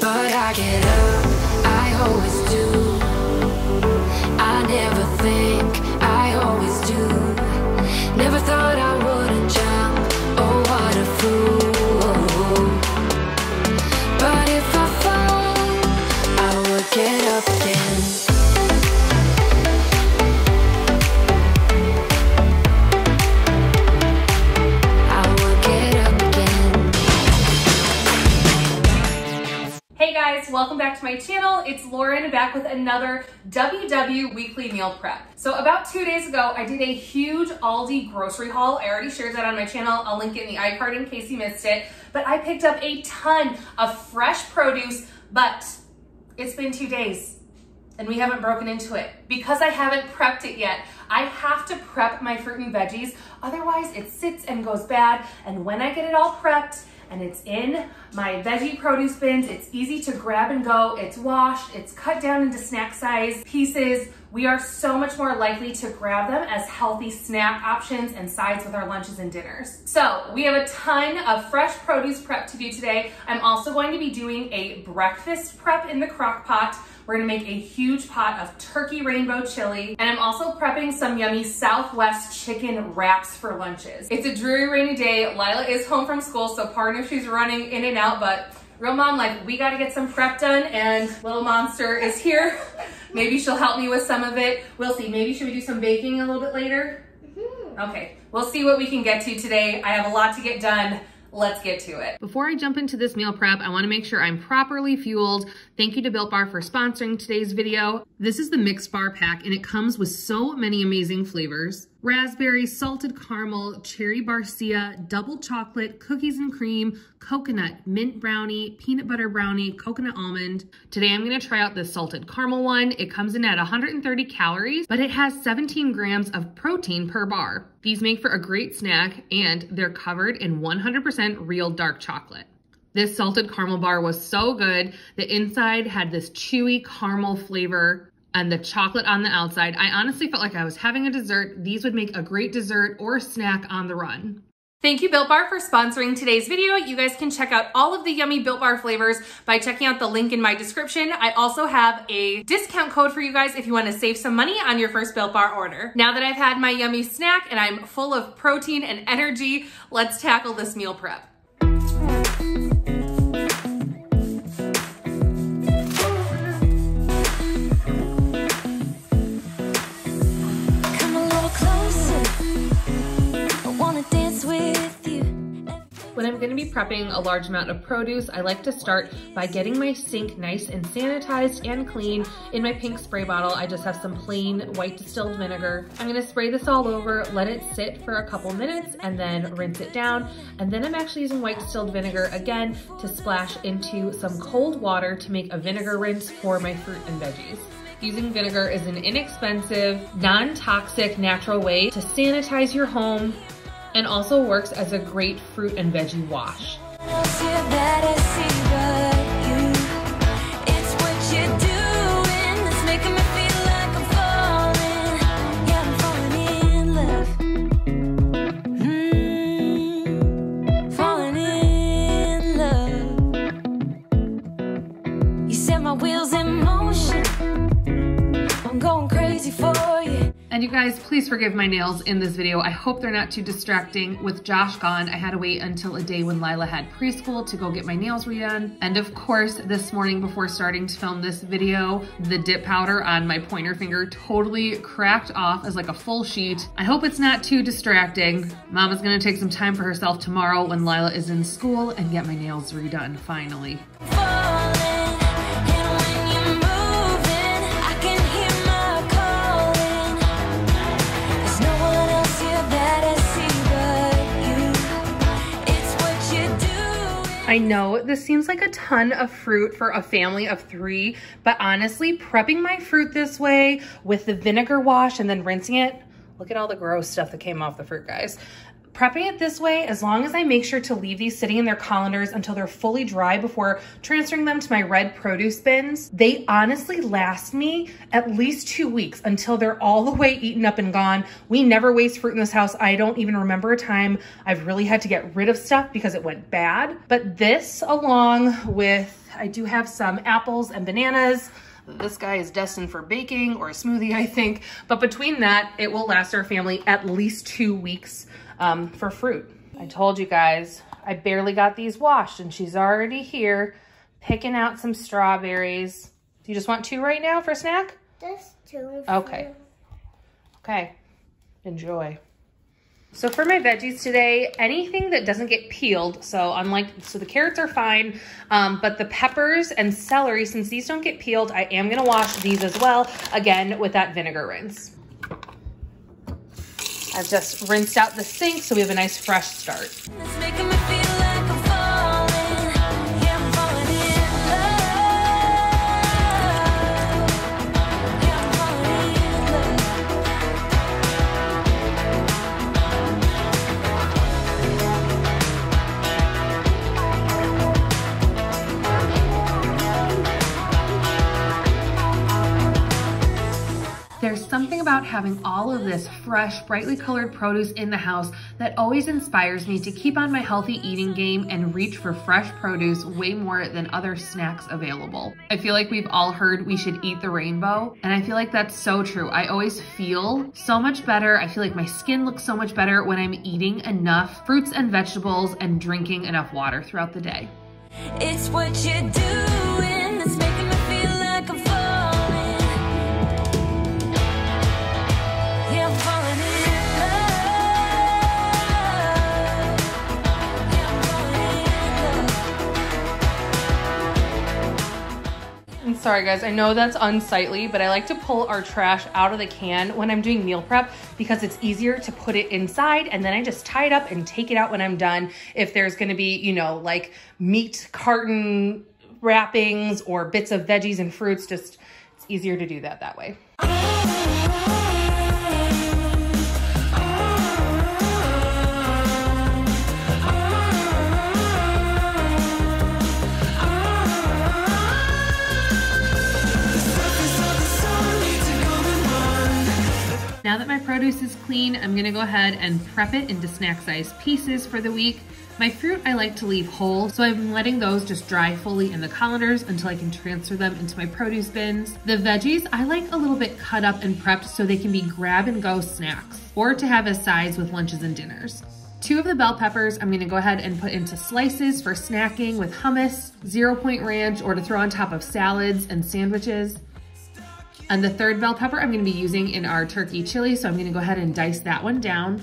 but I get up, I always do. I never think, I always do. Never thought I wouldn't jump, oh what a fool. But if I fall, I would get up again. Hey guys, welcome back to my channel. It's Lauren back with another WW weekly meal prep. So about 2 days ago, I did a huge Aldi grocery haul. I already shared that on my channel. I'll link it in the iCard in case you missed it. But I picked up a ton of fresh produce, but it's been 2 days and we haven't broken into it because I haven't prepped it yet. I have to prep my fruit and veggies, otherwise it sits and goes bad. And when I get it all prepped, and it's in my veggie produce bins, it's easy to grab and go, it's washed, it's cut down into snack size pieces. We are so much more likely to grab them as healthy snack options and sides with our lunches and dinners. So we have a ton of fresh produce prep to do today. I'm also going to be doing a breakfast prep in the crock pot. We're gonna make a huge pot of turkey rainbow chili, and I'm also prepping some yummy Southwest chicken wraps for lunches. It's a dreary, rainy day. Lila is home from school, so pardon if she's running in and out, but real mom, like, we gotta get some prep done, and little monster is here. Maybe she'll help me with some of it. We'll see. Maybe should we do some baking a little bit later? Okay, we'll see what we can get to today. I have a lot to get done. Let's get to it. Before I jump into this meal prep, I wanna make sure I'm properly fueled. Thank you to Built Bar for sponsoring today's video. This is the mixed bar pack and it comes with so many amazing flavors. Raspberry, salted caramel, cherry barcia, double chocolate, cookies and cream, coconut, mint brownie, peanut butter brownie, coconut almond. Today I'm gonna try out this salted caramel one. It comes in at 130 calories, but it has 17 grams of protein per bar. These make for a great snack and they're covered in 100% real dark chocolate. This salted caramel bar was so good. The inside had this chewy caramel flavor and the chocolate on the outside. I honestly felt like I was having a dessert. These would make a great dessert or snack on the run. Thank you, Built Bar, for sponsoring today's video. You guys can check out all of the yummy Built Bar flavors by checking out the link in my description. I also have a discount code for you guys if you want to save some money on your first Built Bar order. Now that I've had my yummy snack and I'm full of protein and energy, let's tackle this meal prep. When I'm gonna be prepping a large amount of produce, I like to start by getting my sink nice and sanitized and clean. In my pink spray bottle, I just have some plain white distilled vinegar. I'm gonna spray this all over, let it sit for a couple minutes, and then rinse it down. And then I'm actually using white distilled vinegar again to splash into some cold water to make a vinegar rinse for my fruit and veggies. Using vinegar is an inexpensive, non-toxic, natural way to sanitize your home, and also works as a great fruit and veggie wash. You set my wheels in motion. I'm going crazy for you. And you guys, please forgive my nails in this video. I hope they're not too distracting. With Josh gone, I had to wait until a day when Lila had preschool to go get my nails redone. And of course, this morning before starting to film this video, the dip powder on my pointer finger totally cracked off as like a full sheet. I hope it's not too distracting. Mama's gonna take some time for herself tomorrow when Lila is in school and get my nails redone, finally. I know this seems like a ton of fruit for a family of 3, but honestly, prepping my fruit this way with the vinegar wash and then rinsing it, look at all the gross stuff that came off the fruit, guys. Prepping it this way, as long as I make sure to leave these sitting in their colanders until they're fully dry before transferring them to my red produce bins, they honestly last me at least 2 weeks until they're all the way eaten up and gone. We never waste fruit in this house. I don't even remember a time I've really had to get rid of stuff because it went bad. But this, along with, I do have some apples and bananas. This guy is destined for baking or a smoothie, I think. But between that, it will last our family at least 2 weeks for fruit. I told you guys, I barely got these washed and she's already here picking out some strawberries. Do you just want 2 right now for a snack? Just 2. Okay. Okay. Enjoy. So for my veggies today, anything that doesn't get peeled, so the carrots are fine, but the peppers and celery, since these don't get peeled, I am gonna wash these as well, again, with that vinegar rinse. I've just rinsed out the sink so we have a nice fresh start. It's making me feel like I'm falling. Yeah, I'm falling in love. Yeah, I'm falling There's something about having all of this fresh, brightly colored produce in the house that always inspires me to keep on my healthy eating game and reach for fresh produce way more than other snacks available. I feel like we've all heard we should eat the rainbow, and I feel like that's so true. I always feel so much better. I feel like my skin looks so much better when I'm eating enough fruits and vegetables and drinking enough water throughout the day. It's what you're doing that's making me feel like I'm falling. Yeah, I'm falling in love. Yeah, I'm falling in love. I'm sorry guys, I know that's unsightly, but I like to pull our trash out of the can when I'm doing meal prep because it's easier to put it inside and then I just tie it up and take it out when I'm done. If there's gonna be, you know, like meat carton wrappings or bits of veggies and fruits, it's easier to do that way. Now that my produce is clean, I'm gonna go ahead and prep it into snack-sized pieces for the week. My fruit I like to leave whole, so I've been letting those just dry fully in the colanders until I can transfer them into my produce bins. The veggies I like a little bit cut up and prepped so they can be grab-and-go snacks, or to have as sides with lunches and dinners. 2 of the bell peppers I'm gonna go ahead and put into slices for snacking with hummus, 0-point ranch, or to throw on top of salads and sandwiches. And the 3rd bell pepper I'm gonna be using in our turkey chili, so I'm gonna go ahead and dice that one down.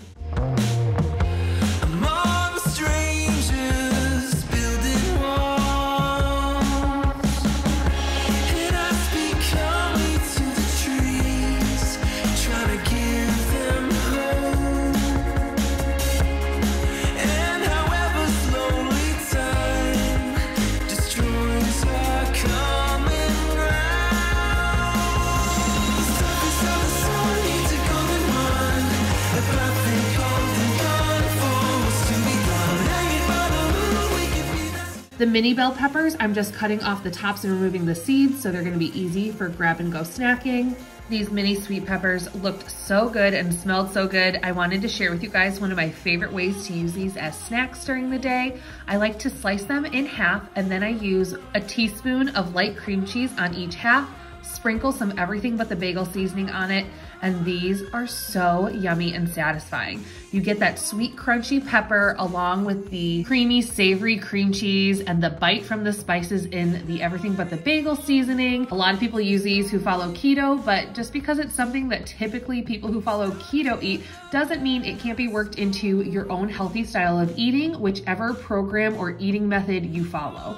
The mini bell peppers, I'm just cutting off the tops and removing the seeds, so they're gonna be easy for grab and go snacking. These mini sweet peppers looked so good and smelled so good. I wanted to share with you guys one of my favorite ways to use these as snacks during the day. I like to slice them in half and then I use a teaspoon of light cream cheese on each half, sprinkle some everything but the bagel seasoning on it, and these are so yummy and satisfying. You get that sweet, crunchy pepper along with the creamy, savory cream cheese and the bite from the spices in the everything but the bagel seasoning. A lot of people use these who follow keto, but just because it's something that typically people who follow keto eat doesn't mean it can't be worked into your own healthy style of eating, whichever program or eating method you follow.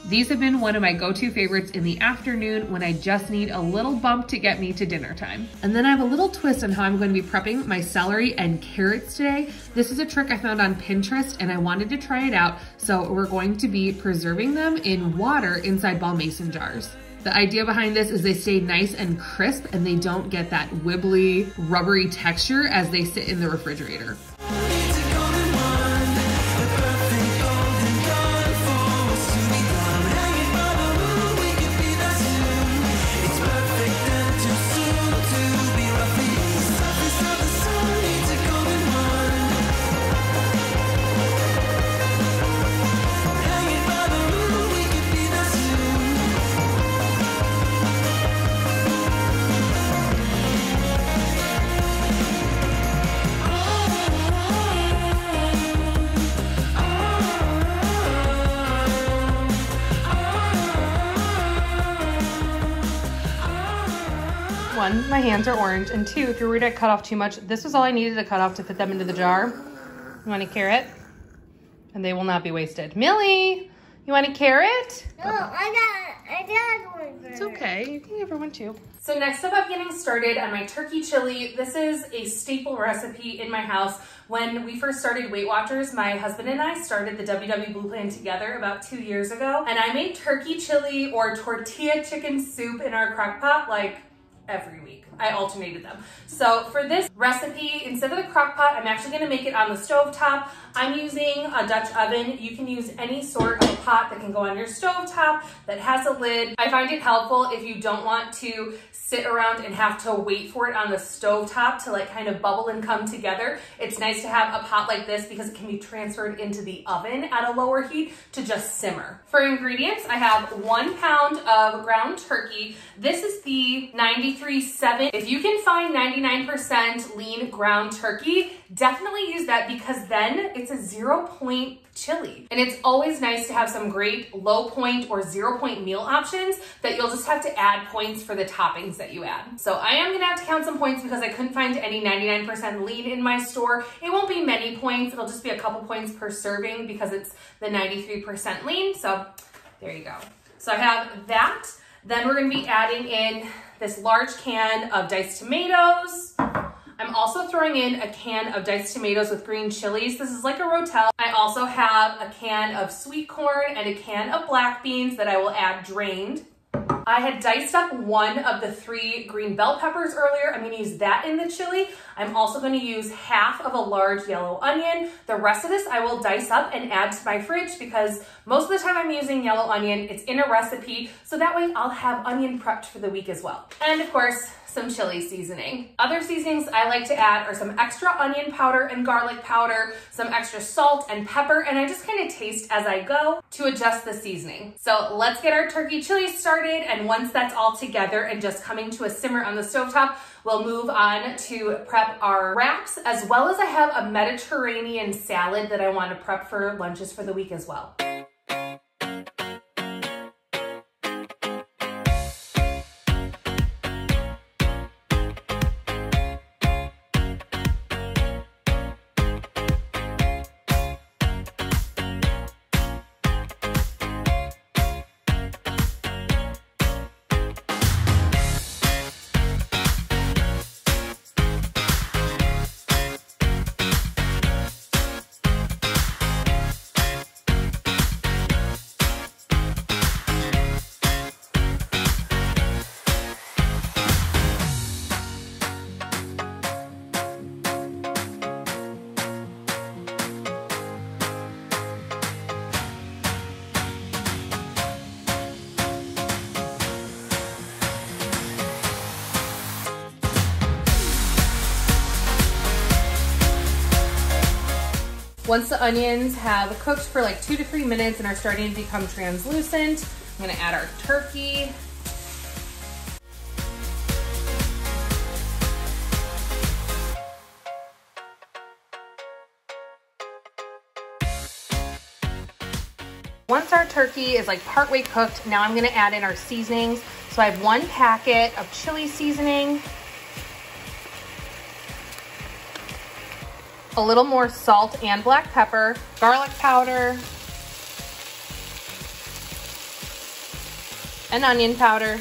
These have been one of my go-to favorites in the afternoon when I just need a little bump to get me to dinner time. And then I have a little twist on how I'm going to be prepping my celery and carrots today. This is a trick I found on Pinterest and I wanted to try it out. So we're going to be preserving them in water inside ball mason jars. The idea behind this is they stay nice and crisp and they don't get that wibbly, rubbery texture as they sit in the refrigerator. one, my hands are orange, and two, if you're worried I cut off too much, this was all I needed to cut off to fit them into the jar. You want a carrot? And they will not be wasted. Millie, you want a carrot? No, I got one. It's okay, you can give her one too. So next up, I'm getting started on my turkey chili. This is a staple recipe in my house. When we first started Weight Watchers, my husband and I started the WW Blue Plan together about 2 years ago. And I made turkey chili or tortilla chicken soup in our crock pot like every week. I alternated them. So for this recipe, instead of the crock pot, I'm actually gonna make it on the stove top. I'm using a Dutch oven. You can use any sort of pot that can go on your stove top that has a lid. I find it helpful if you don't want to sit around and have to wait for it on the stove top to like kind of bubble and come together. It's nice to have a pot like this because it can be transferred into the oven at a lower heat to just simmer. For ingredients, I have 1 pound of ground turkey. This is the 93.7. If you can find 99% lean ground turkey, definitely use that because then it's a 0 point chili. And it's always nice to have some great low point or 0 point meal options that you'll just have to add points for the toppings that you add. So I am gonna have to count some points because I couldn't find any 99% lean in my store. It won't be many points. It'll just be a couple points per serving because it's the 93% lean. So there you go. So I have that. Then we're gonna be adding in this large can of diced tomatoes. I'm also throwing in a can of diced tomatoes with green chilies. This is like a rotel. I also have a can of sweet corn and a can of black beans that I will add drained. I had diced up 1 of the 3 green bell peppers earlier. I'm gonna use that in the chili. I'm also gonna use half of a large yellow onion. The rest of this I will dice up and add to my fridge because most of the time I'm using yellow onion. It's in a recipe, so that way I'll have onion prepped for the week as well. And of course, some chili seasoning. Other seasonings I like to add are some extra onion powder and garlic powder, some extra salt and pepper, and I just kind of taste as I go to adjust the seasoning. So let's get our turkey chili started, and once that's all together and just coming to a simmer on the stovetop, we'll move on to prep our wraps, as well as I have a Mediterranean salad that I want to prep for lunches for the week as well. Once the onions have cooked for like 2 to 3 minutes and are starting to become translucent, I'm gonna add our turkey. Once our turkey is like partway cooked, now I'm gonna add in our seasonings. So I have 1 packet of chili seasoning, a little more salt and black pepper, garlic powder, and onion powder.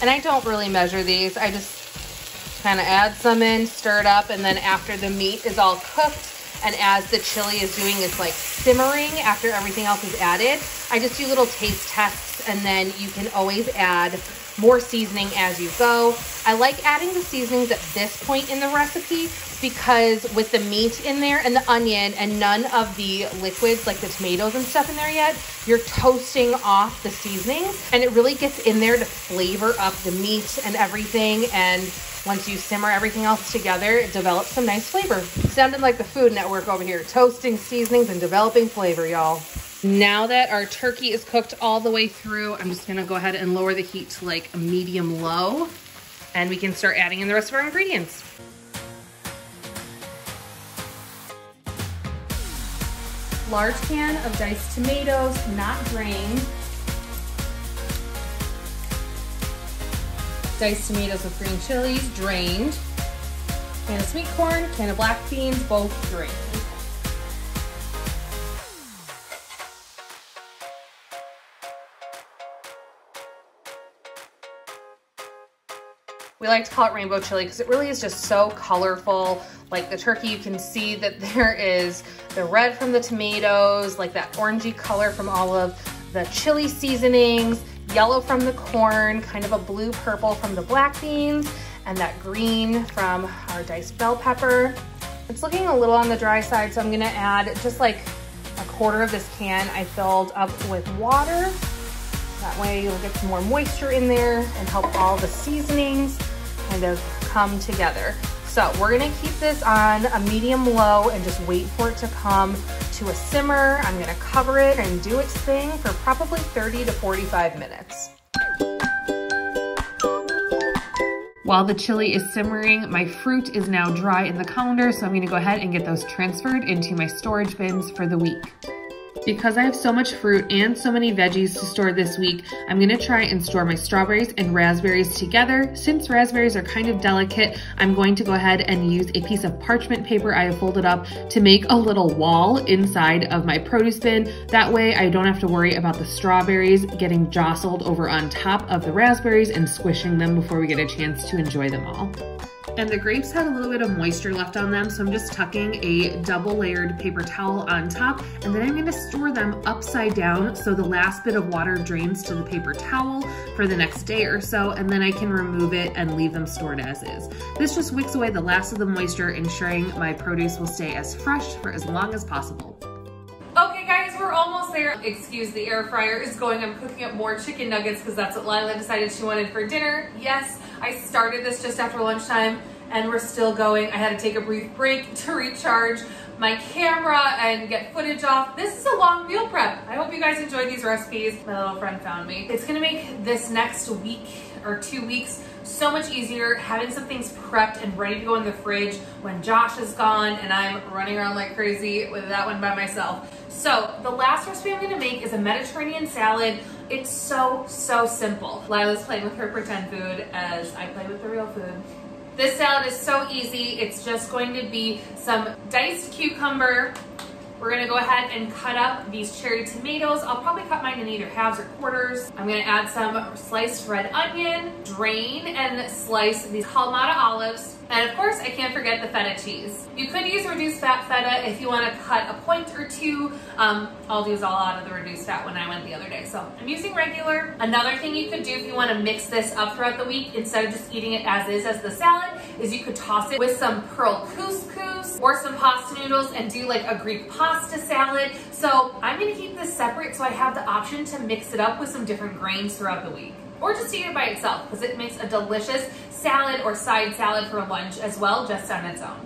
And I don't really measure these. I just kind of add some in, stir it up, and then after the meat is all cooked and as the chili is doing its like simmering after everything else is added, I just do little taste tests, and then you can always add more seasoning as you go. I like adding the seasonings at this point in the recipe because with the meat in there and the onion and none of the liquids like the tomatoes and stuff in there yet, you're toasting off the seasonings and it really gets in there to flavor up the meat and everything. And once you simmer everything else together, it develops some nice flavor. Sounded like the Food Network over here, toasting seasonings and developing flavor, y'all. Now that our turkey is cooked all the way through, I'm just gonna go ahead and lower the heat to like a medium low, and we can start adding in the rest of our ingredients. Large can of diced tomatoes, not drained. diced tomatoes with green chilies, drained. Can of sweet corn, can of black beans, both drained. We like to call it rainbow chili because it really is just so colorful. Like the turkey, you can see that there is the red from the tomatoes, like that orangey color from all of the chili seasonings, yellow from the corn, kind of a blue purple from the black beans, and that green from our diced bell pepper. It's looking a little on the dry side, so I'm gonna add just like a quarter of this can I filled up with water. That way you'll get some more moisture in there and help all the seasonings kind of come together. So we're gonna keep this on a medium low and just wait for it to come to a simmer. I'm gonna cover it and do its thing for probably 30 to 45 minutes. While the chili is simmering, my fruit is now dry in the colander, so I'm gonna go ahead and get those transferred into my storage bins for the week. Because I have so much fruit and so many veggies to store this week, I'm gonna try and store my strawberries and raspberries together. Since raspberries are kind of delicate, I'm going to go ahead and use a piece of parchment paper I have folded up to make a little wall inside of my produce bin. That way I don't have to worry about the strawberries getting jostled over on top of the raspberries and squishing them before we get a chance to enjoy them all. And the grapes had a little bit of moisture left on them, so I'm just tucking a double layered paper towel on top, and then I'm gonna store them upside down so the last bit of water drains to the paper towel for the next day or so, and then I can remove it and leave them stored as is. This just wicks away the last of the moisture, ensuring my produce will stay as fresh for as long as possible. Okay guys, we're almost there. Excuse the air fryer is going. I'm cooking up more chicken nuggets because that's what Lila decided she wanted for dinner. Yes, I started this just after lunchtime and we're still going. I had to take a brief break to recharge my camera and get footage off. This is a long meal prep. I hope you guys enjoyed these recipes. My little friend found me. It's gonna make this next week or 2 weeks so much easier, having some things prepped and ready to go in the fridge when Josh is gone and I'm running around like crazy with that one by myself. So the last recipe I'm gonna make is a Mediterranean salad. It's so simple. Lila's playing with her pretend food as I play with the real food. This salad is so easy. It's just going to be some diced cucumber. We're gonna go ahead and cut up these cherry tomatoes. I'll probably cut mine in either halves or quarters. I'm gonna add some sliced red onion, drain and slice these Kalamata olives. And of course, I can't forget the feta cheese. You could use reduced fat feta if you wanna cut a point or two. I'll use all out of the reduced fat when I went the other day. So I'm using regular. Another thing you could do if you wanna mix this up throughout the week, instead of just eating it as is as the salad, is you could toss it with some pearl couscous or some pasta noodles and do like a Greek pasta salad. So I'm gonna keep this separate so I have the option to mix it up with some different grains throughout the week. Or just eat it by itself because it makes a delicious salad or side salad for lunch as well, just on its own.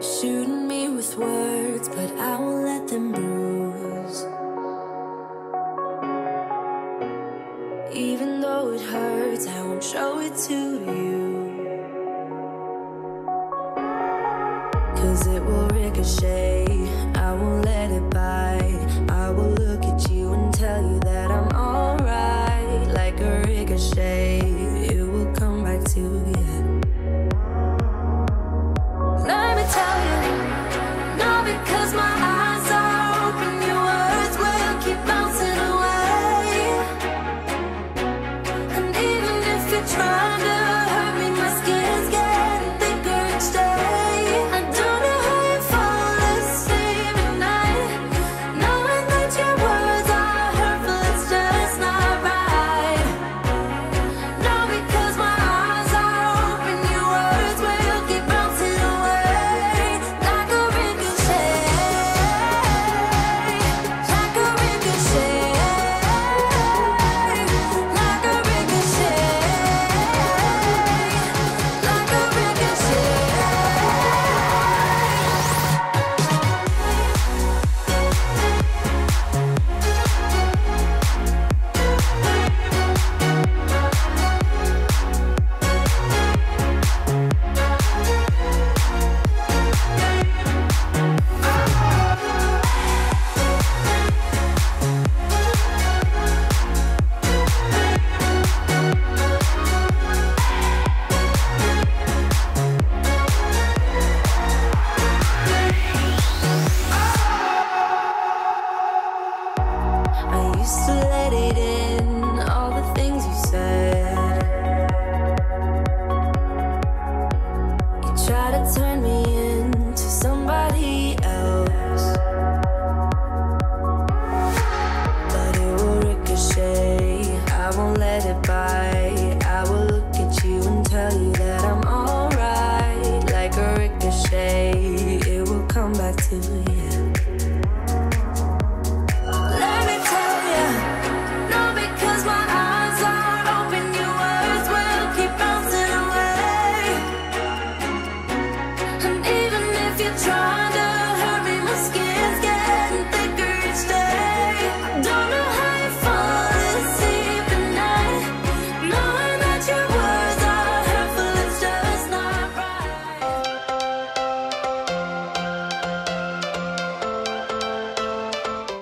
Shooting me with words, but I won't let them bruise. Even though it hurts, I won't show it to you. 'Cause it will ricochet, I won't let it bite. I will look at you and tell you that I'm alright. Like a ricochet, it will come back to you. Let me tell you, not because my eyes are open, your words will keep bouncing away. And even if you're trying to hurt me, my skin's getting thicker each day. I don't know how you fall asleep at night. to turn me into somebody else, but it will ricochet. I won't let it bite. I will look at you and tell you that I'm alright. Like a ricochet, it will come back to you.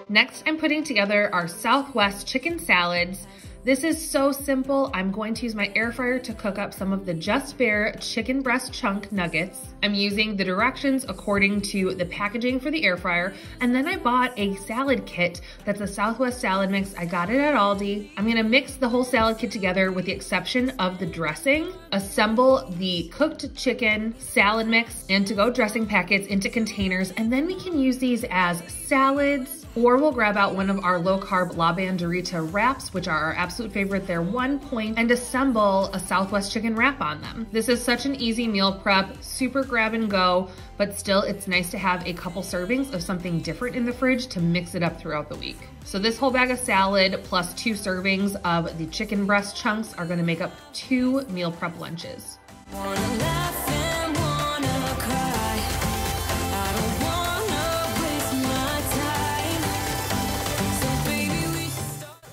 Next, I'm putting together our Southwest chicken salads. This is so simple. I'm going to use my air fryer to cook up some of the Just Bare chicken breast chunk nuggets. I'm using the directions according to the packaging for the air fryer. And then I bought a salad kit that's a Southwest salad mix. I got it at Aldi. I'm gonna mix the whole salad kit together with the exception of the dressing, assemble the cooked chicken salad mix and to-go dressing packets into containers, and then we can use these as salads, or we'll grab out one of our low-carb La Banderita wraps, which are our absolute favorite. They're 1 point, and assemble a Southwest chicken wrap on them. This is such an easy meal prep, super grab and go, but still it's nice to have a couple servings of something different in the fridge to mix it up throughout the week. So this whole bag of salad plus 2 servings of the chicken breast chunks are gonna make up 2 meal prep lunches.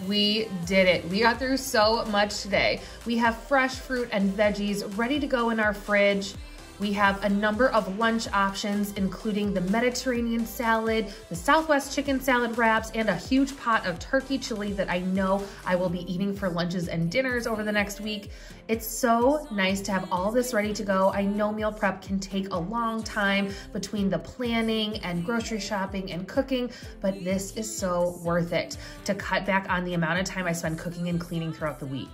We did it. We got through so much today. We have fresh fruit and veggies ready to go in our fridge. We have a number of lunch options, including the Mediterranean salad, the Southwest chicken salad wraps, and a huge pot of turkey chili that I know I will be eating for lunches and dinners over the next week. It's so nice to have all this ready to go. I know meal prep can take a long time between the planning and grocery shopping and cooking, but this is so worth it to cut back on the amount of time I spend cooking and cleaning throughout the week.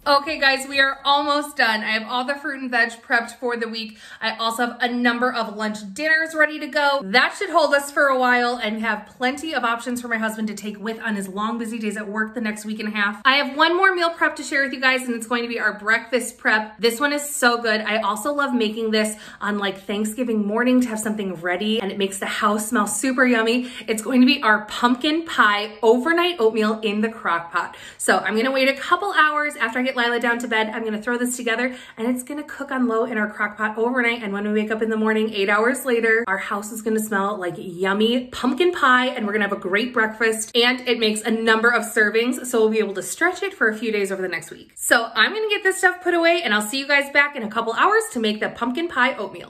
Okay guys, we are almost done. I have all the fruit and veg prepped for the week. I also have a number of lunch dinners ready to go. That should hold us for a while and have plenty of options for my husband to take with on his long, busy days at work the next week and a half. I have one more meal prep to share with you guys, and it's going to be our breakfast prep. This one is so good. I also love making this on like Thanksgiving morning to have something ready, and it makes the house smell super yummy. It's going to be our pumpkin pie overnight oatmeal in the crock pot. So I'm gonna wait a couple hours after I get Lila down to bed. I'm gonna throw this together and it's gonna cook on low in our crock pot overnight. And when we wake up in the morning, 8 hours later, our house is gonna smell like yummy pumpkin pie, and we're gonna have a great breakfast. And it makes a number of servings, so we'll be able to stretch it for a few days over the next week. So I'm gonna get this stuff put away, and I'll see you guys back in a couple hours to make the pumpkin pie oatmeal.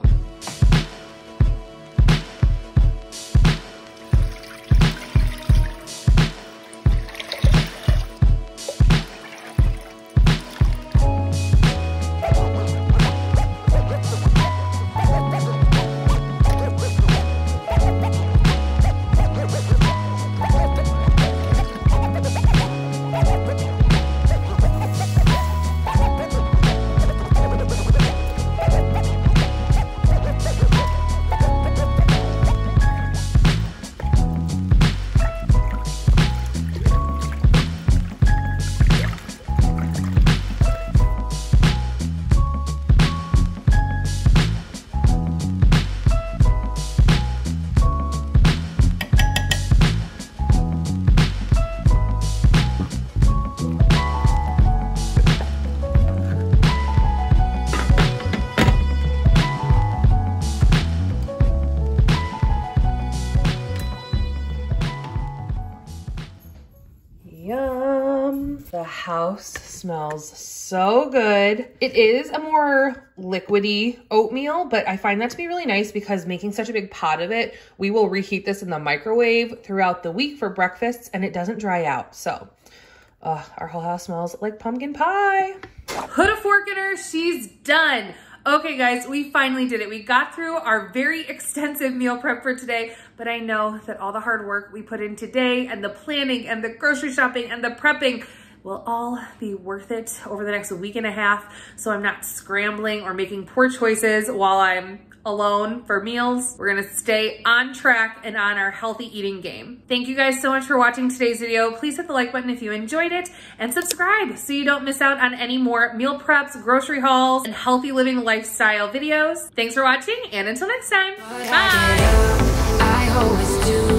Yum. The house smells so good. It is a more liquidy oatmeal, but I find that to be really nice because making such a big pot of it, we will reheat this in the microwave throughout the week for breakfasts, and it doesn't dry out. So our whole house smells like pumpkin pie. Put a fork in her, she's done. Okay guys, we finally did it. We got through our very extensive meal prep for today, but I know that all the hard work we put in today and the planning and the grocery shopping and the prepping will all be worth it over the next week and a half, so I'm not scrambling or making poor choices while I'm alone for meals. We're gonna stay on track and on our healthy eating game. Thank you guys so much for watching today's video. Please hit the like button if you enjoyed it and subscribe so you don't miss out on any more meal preps, grocery hauls, and healthy living lifestyle videos. Thanks for watching and until next time, bye. I always do.